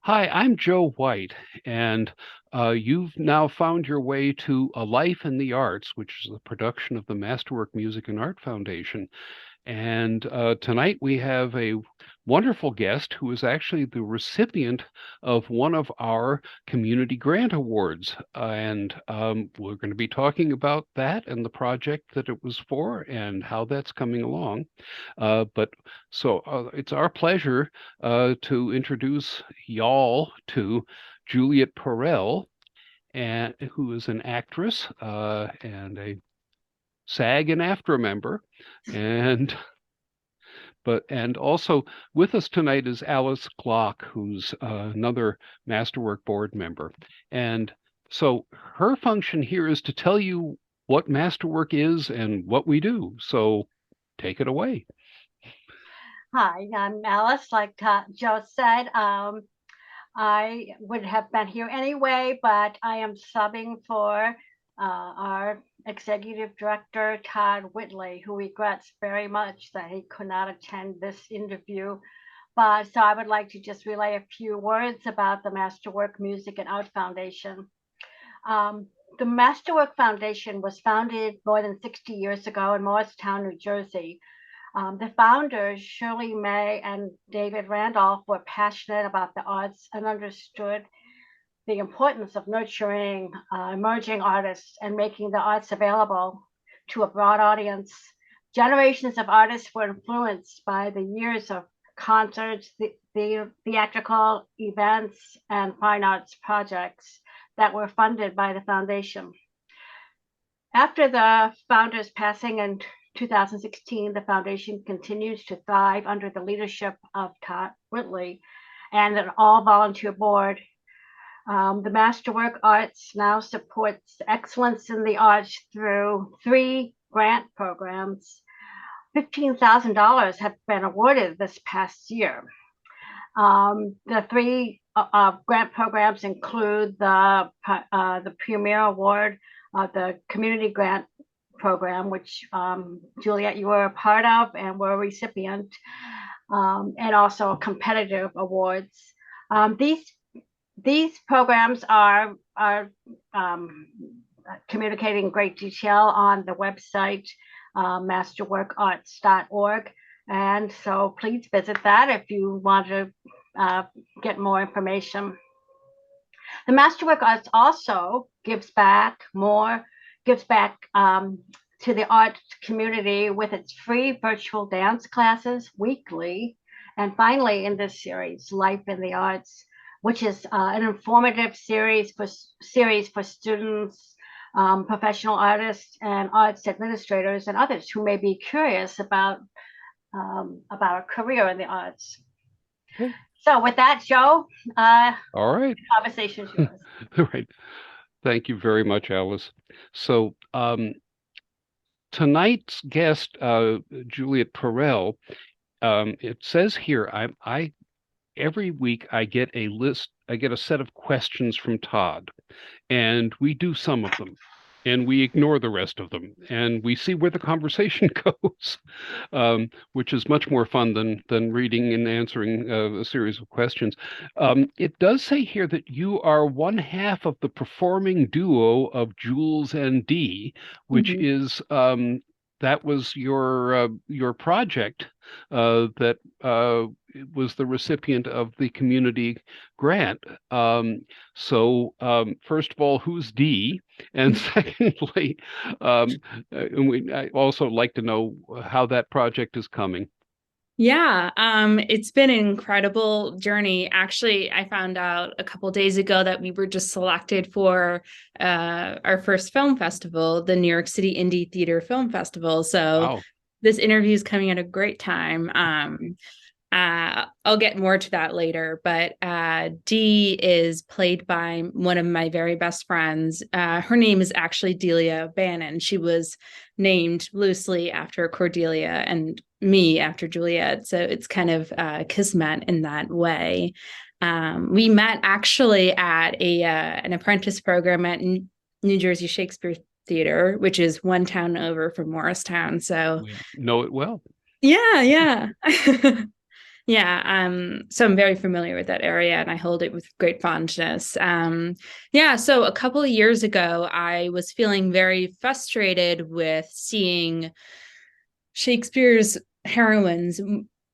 Hi, I'm Joe White, and you've now found your way to A Life in the Arts, which is the production of the Masterwork Music and Art Foundation. And tonight we have a wonderful guest who is actually the recipient of one of our community grant awards. And we're going to be talking about that and the project that it was for and how that's coming along. But it's our pleasure to introduce y'all to Juliet Perrell, and who is an actress and a SAG and AFTRA member, and and also with us tonight is Alice Glock, who's another Masterwork board member. And so her function here is to tell you what Masterwork is and what we do. So take it away. Hi, I'm Alice. Like Joe said, I would have been here anyway, but I am subbing for our executive director, Todd Whitley, who regrets very much that he could not attend this interview. But so I would like to just relay a few words about the Masterwork Music and Art Foundation. The Masterwork Foundation was founded more than 60 years ago in Morristown, New Jersey. The founders, Shirley May and David Randolph, were passionate about the arts and understood the importance of nurturing emerging artists and making the arts available to a broad audience. Generations of artists were influenced by the years of concerts, the theatrical events, and fine arts projects that were funded by the foundation. After the founder's passing in 2016, the foundation continues to thrive under the leadership of Todd Whitley and an all volunteer board. The Masterwork Arts now supports excellence in the arts through 3 grant programs. $15,000 have been awarded this past year. The 3 grant programs include the Premier Award, the Community Grant Program, which Juliet, you were a part of and were a recipient, and also competitive awards. These programs are communicating in great detail on the website masterworkarts.org. And so please visit that if you want to get more information. The Masterwork Arts also gives back to the arts community with its free virtual dance classes weekly. And finally, in this series, Life in the Arts, which is an informative series for students, professional artists, and arts administrators and others who may be curious about a career in the arts. Okay. So with that, Joe, All right. the conversation is yours. All right. Thank you very much, Alice. So tonight's guest, Juliet Perrell, it says here, I every week I get a list, I get a set of questions from Todd, and we do some of them, and we ignore the rest of them, and we see where the conversation goes, which is much more fun than reading and answering a series of questions. It does say here that you are one half of the performing duo of Jules and Dee, which Mhm. is that was your project that was the recipient of the community grant. First of all, who's Dee? And secondly, I also like to know how that project is coming. Yeah, it's been an incredible journey. Actually, I found out a couple days ago that we were just selected for our first film festival, the New York City Indie Theater Film Festival. So Wow. this interview is coming at a great time. I'll get more to that later, but Dee is played by one of my very best friends. Her name is actually Delia Bannon. She was named loosely after Cordelia and me after Juliet. So it's kind of kismet in that way. We met actually at an apprentice program at New Jersey Shakespeare Theater, which is one town over from Morristown. So We know it well. yeah. Yeah, so I'm very familiar with that area and I hold it with great fondness. Yeah, so a couple of years ago, I was feeling very frustrated with seeing Shakespeare's heroines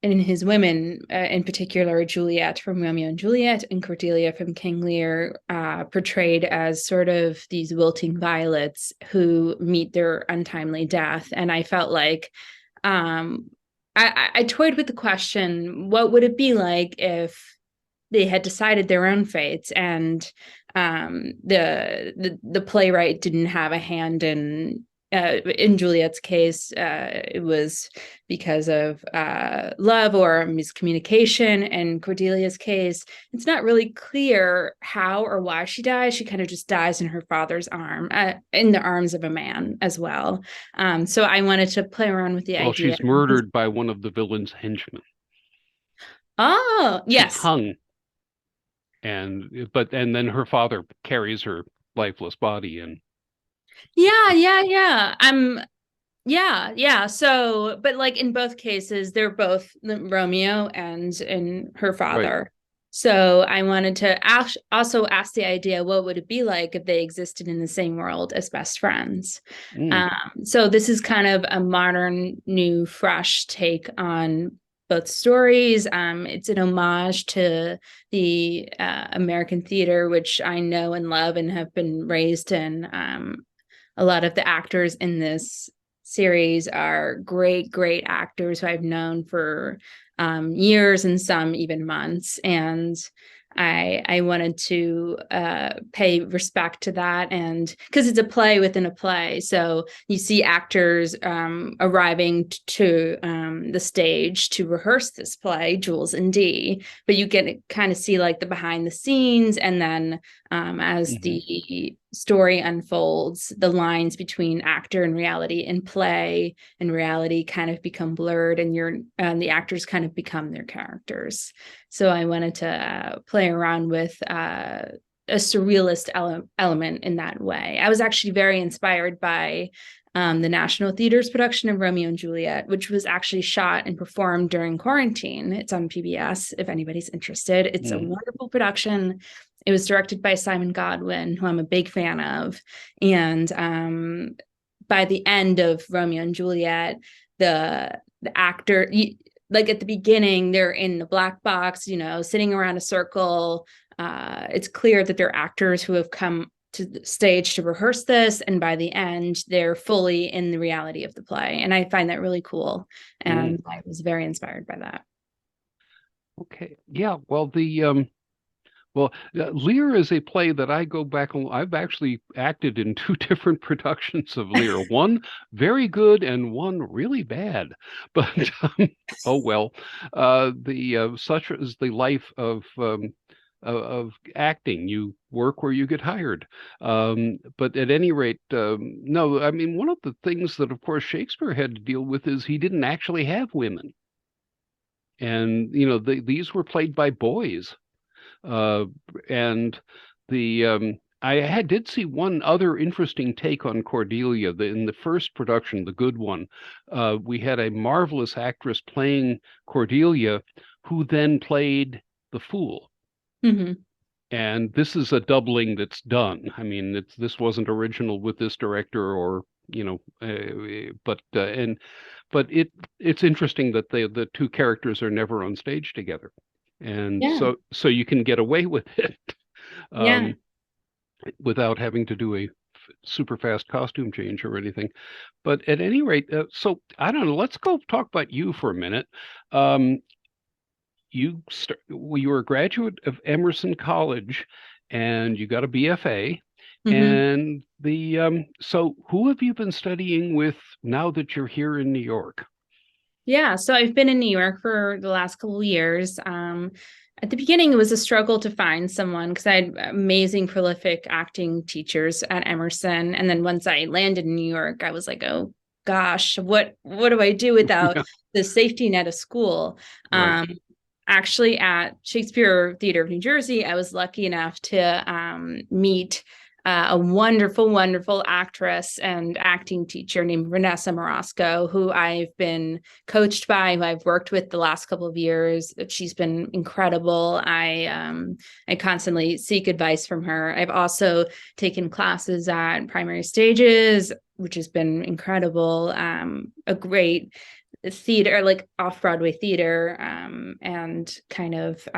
and his women, in particular Juliet from Romeo and Juliet and Cordelia from King Lear, portrayed as sort of these wilting violets who meet their untimely death. And I felt like um, I toyed with the question, what would it be like if they had decided their own fates and the playwright didn't have a hand in Juliet's case, it was because of love or miscommunication. In Cordelia's case, it's not really clear how or why she dies. She kind of just dies in her father's arm, in the arms of a man as well. So I wanted to play around with the Well, idea. she's murdered by one of the villain's henchmen. Oh, She's yes. hung, and then her father carries her lifeless body in. Yeah. Yeah. So, but like in both cases, they're both Romeo and her Right. father. So I wanted to also ask the idea, what would it be like if they existed in the same world as best friends? Mm. So this is kind of a modern, new, fresh take on both stories. It's an homage to the American theater, which I know and love and have been raised in. A lot of the actors in this series are great actors who I've known for years and some even months. And I wanted to pay respect to that, and because it's a play within a play, so you see actors arriving to the stage to rehearse this play, Jules and Dee, but you get kind of see like the behind the scenes, and then as the story unfolds, the lines between actor and reality in play and reality kind of become blurred, and the actors kind of become their characters. So I wanted to play around with a surrealist element in that way. I was actually very inspired by the National Theater's production of Romeo and Juliet, which was actually shot and performed during quarantine. It's on PBS if anybody's interested. It's a wonderful production. It was directed by Simon Godwin, who I'm a big fan of. And by the end of Romeo and Juliet, the actor, like at the beginning, they're in the black box, sitting around a circle. It's clear that they're actors who have come to the stage to rehearse this, and by the end, they're fully in the reality of the play. And I find that really cool. And I was very inspired by that. Okay. Yeah. Well, Lear is a play that I go back on. I've actually acted in two different productions of Lear. One very good and one really bad. But oh well. The such is the life of acting. You work where you get hired. But at any rate, no. I mean, one of the things that, of course, Shakespeare had to deal with is he didn't actually have women, and these were played by boys. Uh, and the did see one other interesting take on Cordelia. In the first production, the good one, we had a marvelous actress playing Cordelia, who then played the fool. Mm-hmm. And this is a doubling that's done. I mean, this wasn't original with this director, or but it's interesting that the two characters are never on stage together, and Yeah. so you can get away with it Yeah. um, without having to do a super fast costume change or anything. But at any rate, so I don't know. Let's go talk about you for a minute. Um, well, you were a graduate of Emerson College, and you got a BFA. Mm-hmm. And so who have you been studying with now that you're here in New York? Yeah, so I've been in New York for the last couple of years. At the beginning, it was a struggle to find someone because I had amazing, prolific acting teachers at Emerson. And then once I landed in New York, I was like, oh gosh, what do I do without Yeah, the safety net of school? right. Actually, at Shakespeare Theater of New Jersey, I was lucky enough to meet a wonderful, wonderful actress and acting teacher named Vanessa Morosco, who I've been coached by, who I've worked with the last couple of years. She's been incredible. I constantly seek advice from her. I've also taken classes at Primary Stages, which has been incredible. A great theater, like off-Broadway theater, and kind of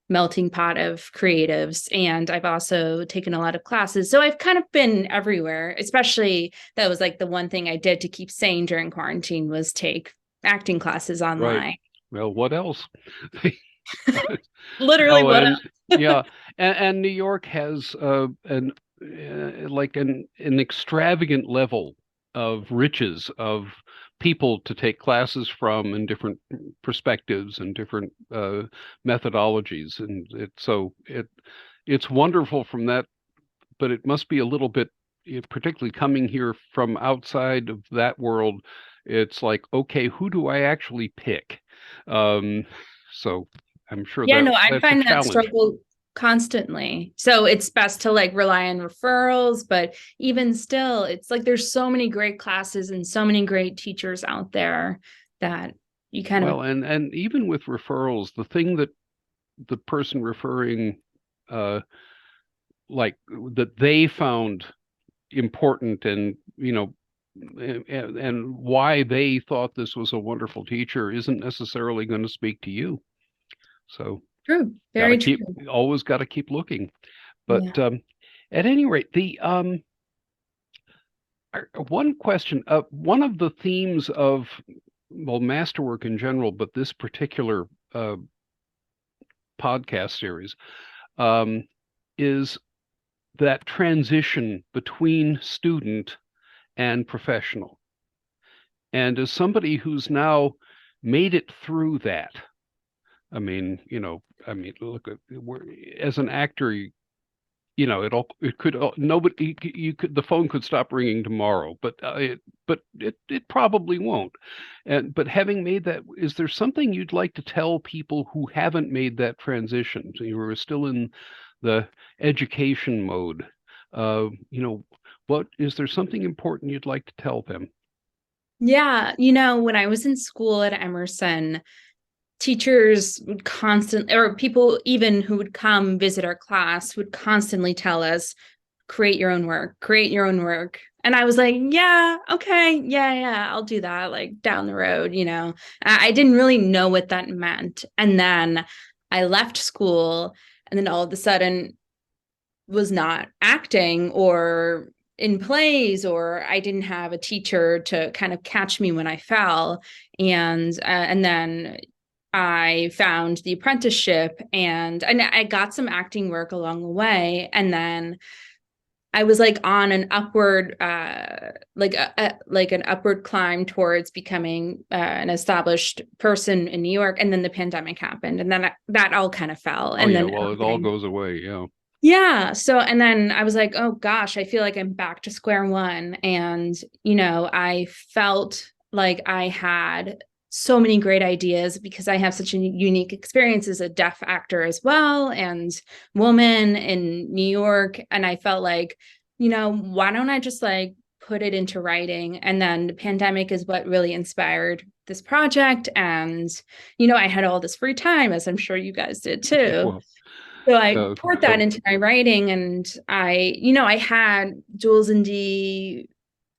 melting pot of creatives. And I've also taken a lot of classes. So I've kind of been everywhere, especially that was like the one thing I did to keep sane during quarantine was take acting classes online. Right. Well, what else? Literally, Oh, what and else? yeah, and New York has an extravagant level of riches of people to take classes from and different perspectives and different methodologies, and it's wonderful from that, but it must be a little bit, particularly coming here from outside of that world. It's like, okay, who do I actually pick? Um, so I'm sure Yeah, that no, I that's a find that challenge. struggle constantly. So it's best to like rely on referrals, but even still, it's like there's so many great classes and so many great teachers out there that you kind of. Well, and even with referrals, the thing that the person referring, uh, like that they found important, and and why they thought this was a wonderful teacher isn't necessarily going to speak to you. So True, gotta very keep true. always got to keep looking. But Yeah. at any rate, the one question, one of the themes of, well, masterwork in general, but this particular podcast series, um, is that transition between student and professional. And as somebody who's now made it through that, I mean, look, as an actor, it could nobody you could the phone could stop ringing tomorrow, but it probably won't. And but having made that, is there something you'd like to tell people who haven't made that transition? So you were still in the education mode. What is there something important you'd like to tell them? Yeah, when I was in school at Emerson, teachers would constantly, or people even who would come visit our class would constantly tell us, create your own work, create your own work. And I was like, yeah, okay, yeah, I'll do that, like down the road. I didn't really know what that meant. And then I left school, and then all of a sudden was not acting or in plays, or I didn't have a teacher to kind of catch me when I fell. And then I found the apprenticeship, and I got some acting work along the way. And then I was like on an upward, like an upward climb towards becoming an established person in New York. And then the pandemic happened, and then that all kind of fell. Oh And yeah, then well, it all everything. goes away. Yeah. Yeah. So, and then I was like, oh gosh, I feel like I'm back to square one. And, I felt like I had so many great ideas because I have such a unique experience as a deaf actor as well, and woman in New York. And I felt like, why don't I just like put it into writing? And then the pandemic is what really inspired this project. And, I had all this free time, as I'm sure you guys did too. Well, So I uh, poured that into my writing, and I had Jules and Dee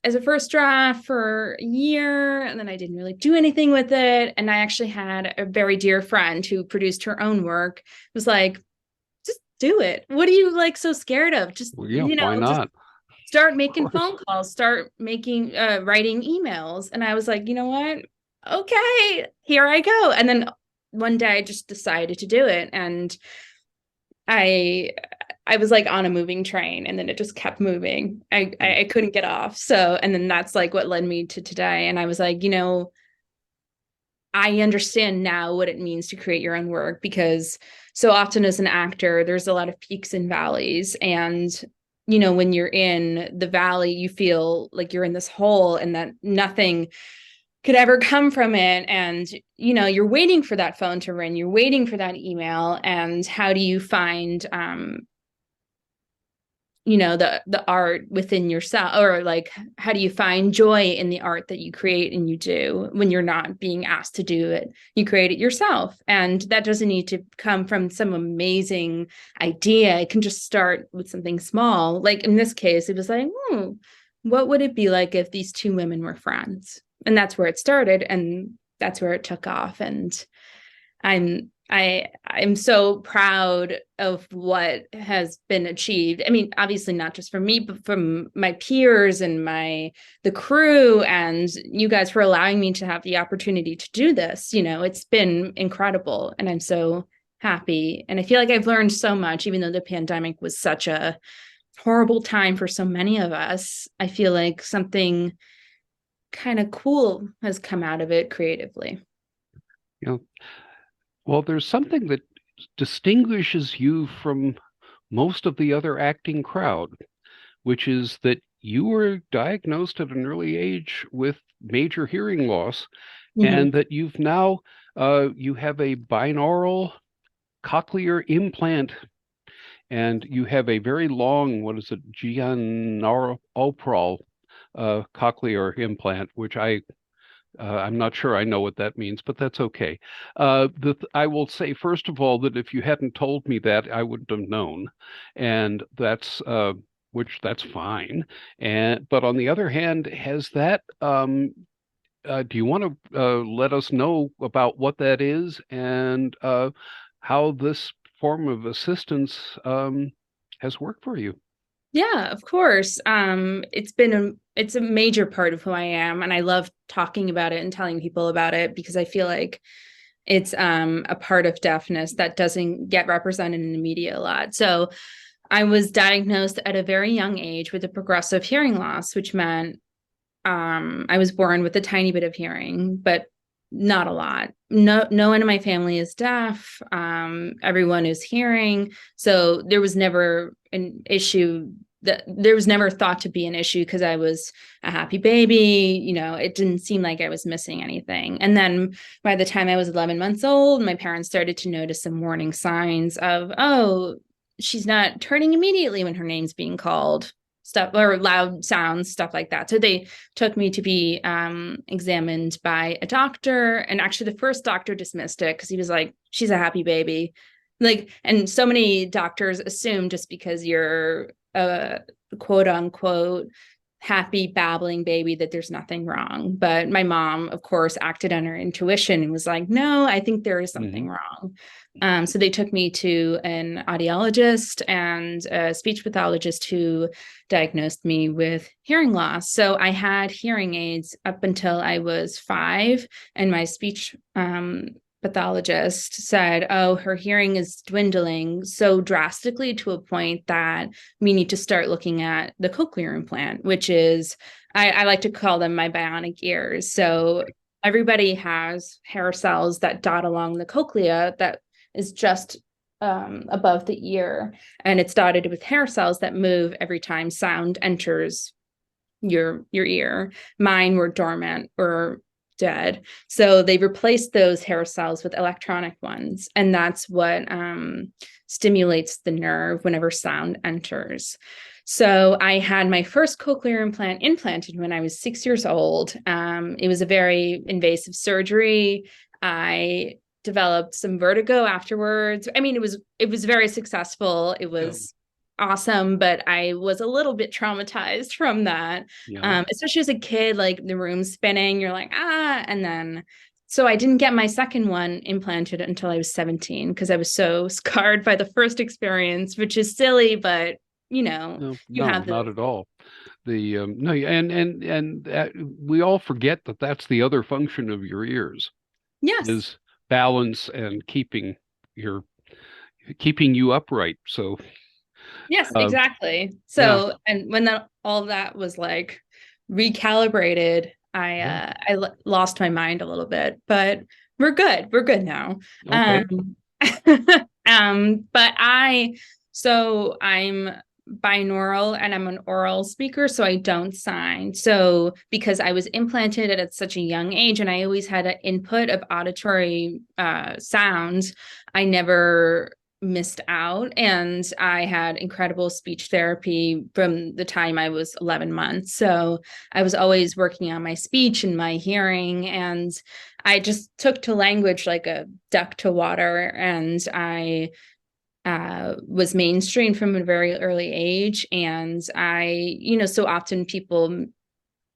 as a first draft for a year, and then I didn't really do anything with it. And I actually had a very dear friend who produced her own work, was like, just do it. What are you like so scared of? Just, well, yeah, why just not? start Of making course. phone calls, start making writing emails. And I was like, you know what? Okay, here I go. And then one day I just decided to do it. And I I was like on a moving train, and then it just kept moving. I couldn't get off. So, and then that's like what led me to today. And I was like, I understand now what it means to create your own work, because so often as an actor, there's a lot of peaks and valleys. And, when you're in the valley, you feel like you're in this hole and that nothing could ever come from it. And, you're waiting for that phone to ring, you're waiting for that email. And how do you find the art within yourself, or like, how do you find joy in the art that you create and you do when you're not being asked to do it? You create it yourself. And that doesn't need to come from some amazing idea. It can just start with something small. Like in this case, it was like, what would it be like if these two women were friends? And that's where it started. And that's where it took off. And I'm so proud of what has been achieved. I mean, obviously not just from me, but from my peers and the crew and you guys for allowing me to have the opportunity to do this. It's been incredible, and I'm so happy. And I feel like I've learned so much, even though the pandemic was such a horrible time for so many of us. I feel like something kind of cool has come out of it creatively. Yeah. Well, there's something that distinguishes you from most of the other acting crowd, which is that you were diagnosed at an early age with major hearing loss, and that you've now you have a binaural cochlear implant, and you have a very long, what is it, Gianaural cochlear implant, which I'm not sure I know what that means, but that's okay. I will say, first of all, that if you hadn't told me that, I wouldn't have known, and that's fine. But on the other hand, has that? Do you want to let us know about what that is and how this form of assistance has worked for you? Yeah, of course. It's a major part of who I am, and I love talking about it and telling people about it because I feel like it's a part of deafness that doesn't get represented in the media a lot. So I was diagnosed at a very young age with a progressive hearing loss, which meant I was born with a tiny bit of hearing, but not a lot. No one in my family is deaf. Everyone is hearing. So there was never an issue there was never thought to be an issue because I was a happy baby. It didn't seem like I was missing anything. And then by the time I was 11 months old, my parents started to notice some warning signs of, oh, she's not turning immediately when her name's being called, stuff, or loud sounds, stuff like that. So they took me to be examined by a doctor. And actually the first doctor dismissed it because he was like, she's a happy baby. And so many doctors assume just because you're a quote unquote happy babbling baby that there's nothing wrong. But my mom, of course, acted on her intuition and was like, no, I think there is something wrong. So they took me to an audiologist and a speech pathologist who diagnosed me with hearing loss. So I had hearing aids up until I was 5, and my speech pathologist said, oh, her hearing is dwindling so drastically to a point that we need to start looking at the cochlear implant, which is, I like to call them my bionic ears. So everybody has hair cells that dot along the cochlea that is just above the ear. And it's dotted with hair cells that move every time sound enters your ear. Mine were dormant or dead. So they replaced those hair cells with electronic ones. And that's what stimulates the nerve whenever sound enters. So I had my first cochlear implant implanted when I was 6 years old. It was a very invasive surgery. I developed some vertigo afterwards. I mean, it was very successful. It was awesome, but I was a little bit traumatized from that. Especially as a kid, like the room spinning, you're like, and then so I didn't get my second one implanted until I was 17 because I was so scarred by the first experience, which is silly, but you have not at all. No, and we all forget that that's the other function of your ears. Yes. Is balance and keeping you upright. So yes, exactly. So and when all that was like recalibrated, I lost my mind a little bit, but we're good. We're good now. Okay. But I'm binaural and I'm an oral speaker, so I don't sign. So because I was implanted at such a young age and I always had an input of auditory sounds, I never missed out. And I had incredible speech therapy from the time I was 11 months. So I was always working on my speech and my hearing. And I just took to language like a duck to water. And I was mainstream from a very early age. And so often people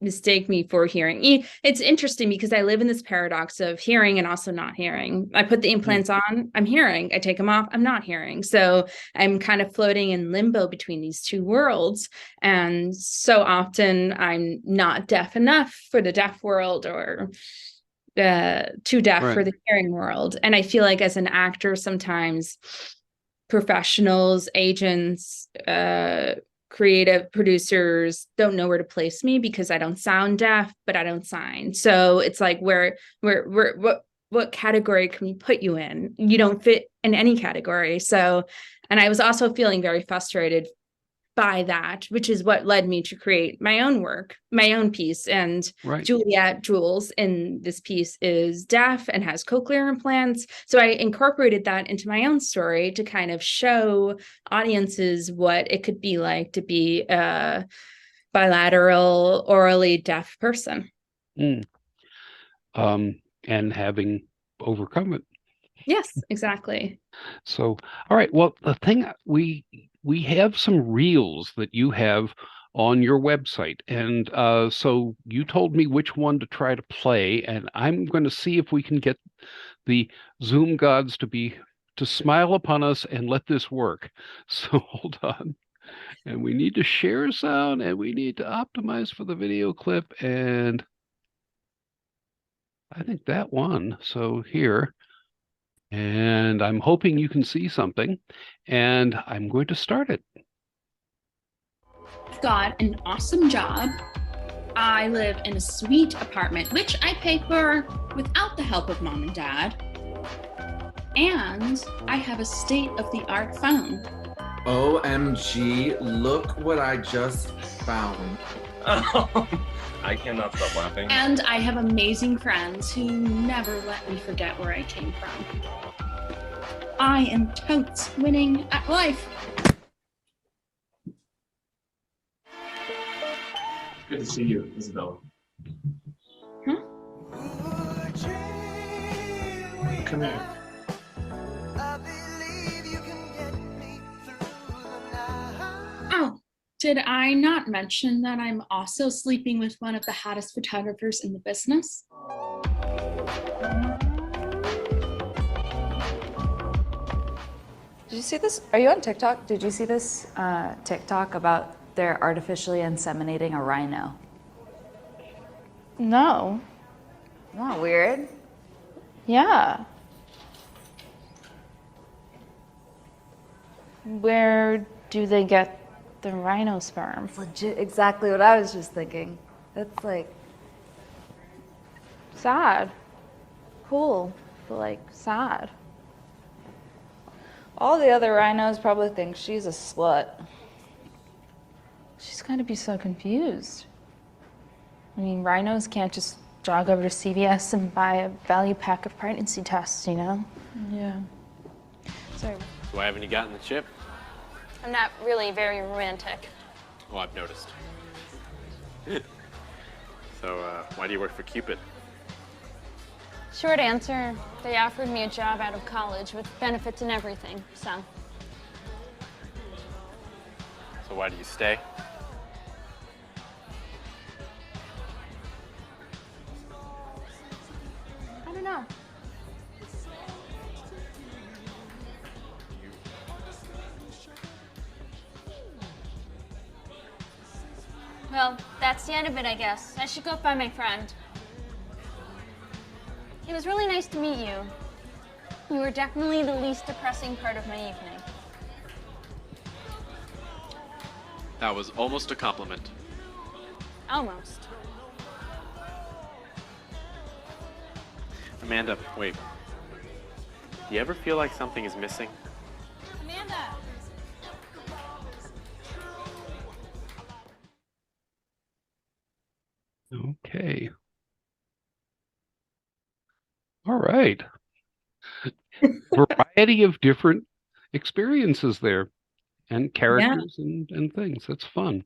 mistake me for hearing. It's interesting because I live in this paradox of hearing and also not hearing. I put the implants on, I'm hearing. I take them off, I'm not hearing. So I'm kind of floating in limbo between these two worlds. And so often I'm not deaf enough for the deaf world, or too deaf for the hearing world. And I feel like as an actor, sometimes professionals, agents, creative producers don't know where to place me because I don't sound deaf, but I don't sign. So it's like, what category can we put you in? You don't fit in any category. So, and I was also feeling very frustrated by that, which is what led me to create my own work, my own piece. And Juliet, Jules, in this piece is deaf and has cochlear implants. So I incorporated that into my own story to kind of show audiences what it could be like to be a bilateral, orally deaf person. And having overcome it. Yes, exactly. So, all right. Well, the thing we have some reels that you have on your website, and so you told me which one to try to play, and I'm going to see if we can get the Zoom gods to smile upon us and let this work. So hold on. And we need to share sound, and we need to optimize for the video clip, and I think that one. So here. And I'm hoping you can see something, and I'm going to start it. I've got an awesome job. I live in a sweet apartment, which I pay for without the help of mom and dad. And I have a state-of-the-art phone. OMG, look what I just found. I cannot stop laughing. And I have amazing friends who never let me forget where I came from. I am totes winning at life. Good to see you, Isabella. Huh? Come here. Oh, did I not mention that I'm also sleeping with one of the hottest photographers in the business? Did you see this? Are you on TikTok? Did you see this TikTok about they're artificially inseminating a rhino? No. Isn't that weird? Yeah. Where do they get the rhino sperm? It's legit exactly what I was just thinking. That's like sad. Cool, but like sad. All the other rhinos probably think she's a slut. She's gotta be so confused. I mean, rhinos can't just jog over to CVS and buy a value pack of pregnancy tests, you know? Yeah. Sorry. Why haven't you gotten the chip? I'm not really very romantic. Oh, I've noticed. So, why do you work for Cupid? Short answer, they offered me a job out of college with benefits and everything, so. So why do you stay? I don't know. Well, that's the end of it, I guess. I should go find my friend. It was really nice to meet you. You were definitely the least depressing part of my evening. That was almost a compliment. Almost. Amanda, wait. Do you ever feel like something is missing? Amanda! Okay. All right. Variety of different experiences there and Yeah. characters and things. That's fun.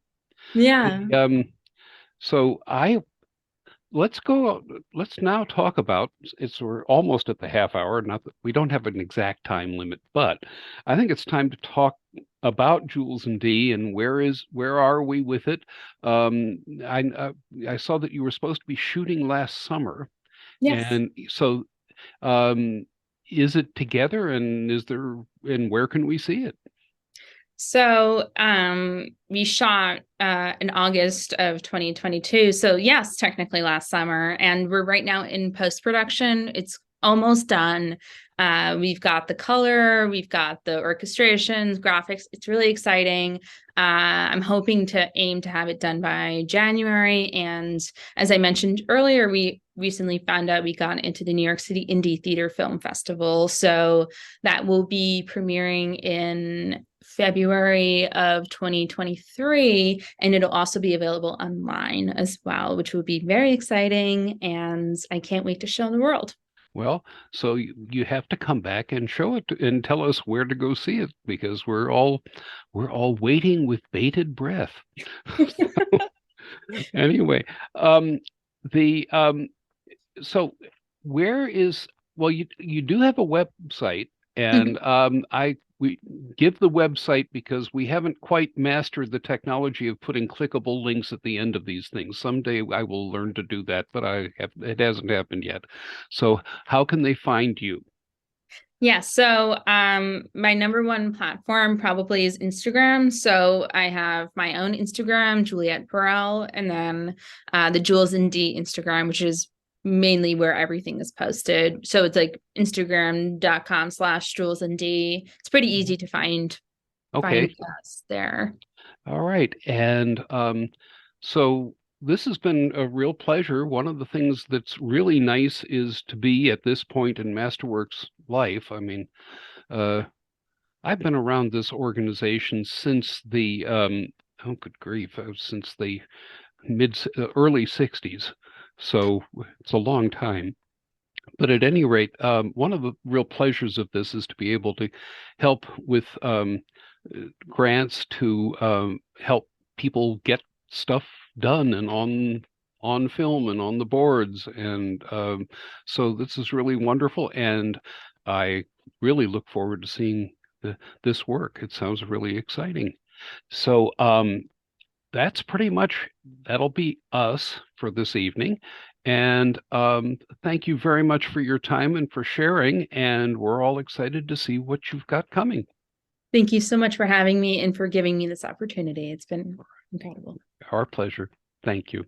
Yeah. So let's now talk about, we're almost at the half hour. Not that we don't have an exact time limit, but I think it's time to talk about Jules and Dee and where are we with it. I saw that you were supposed to be shooting last summer, Yes. and so is it together, and where can we see it? So we shot in August of 2022. So yes, technically last summer. And we're right now in post-production. It's almost done. We've got the color, we've got the orchestrations, graphics. It's really exciting. I'm hoping to aim to have it done by January. And as I mentioned earlier, we recently found out we got into the New York City Indie Theater Film Festival. So that will be premiering in February of 2023, and it'll also be available online as well, which will be very exciting, and I can't wait to show the world. Well, so you have to come back and show it and tell us where to go see it, because we're all waiting with bated breath. Anyway, the so where is well you do have a website, and we give the website because we haven't quite mastered the technology of putting clickable links at the end of these things. Someday I will learn to do that, but it hasn't happened yet. So how can they find you? Yeah, so my number one platform probably is Instagram. So I have my own Instagram, Juliet Perrell, and then the Jules and Dee Instagram, which is mainly where everything is posted. So it's like Instagram.com/Jules and Dee. It's pretty easy to find Okay. us there. All right. And so this has been a real pleasure. One of the things that's really nice is to be at this point in Masterworks' life. I mean, I've been around this organization since the oh, good grief, since the early 60s. So it's a long time. But at any rate, one of the real pleasures of this is to be able to help with grants to help people get stuff done and on film and on the boards. And so this is really wonderful. And I really look forward to seeing this work. It sounds really exciting. So that's pretty much, that'll be us for this evening. And thank you very much for your time and for sharing. And we're all excited to see what you've got coming. Thank you so much for having me and for giving me this opportunity. It's been incredible. Our pleasure. Thank you.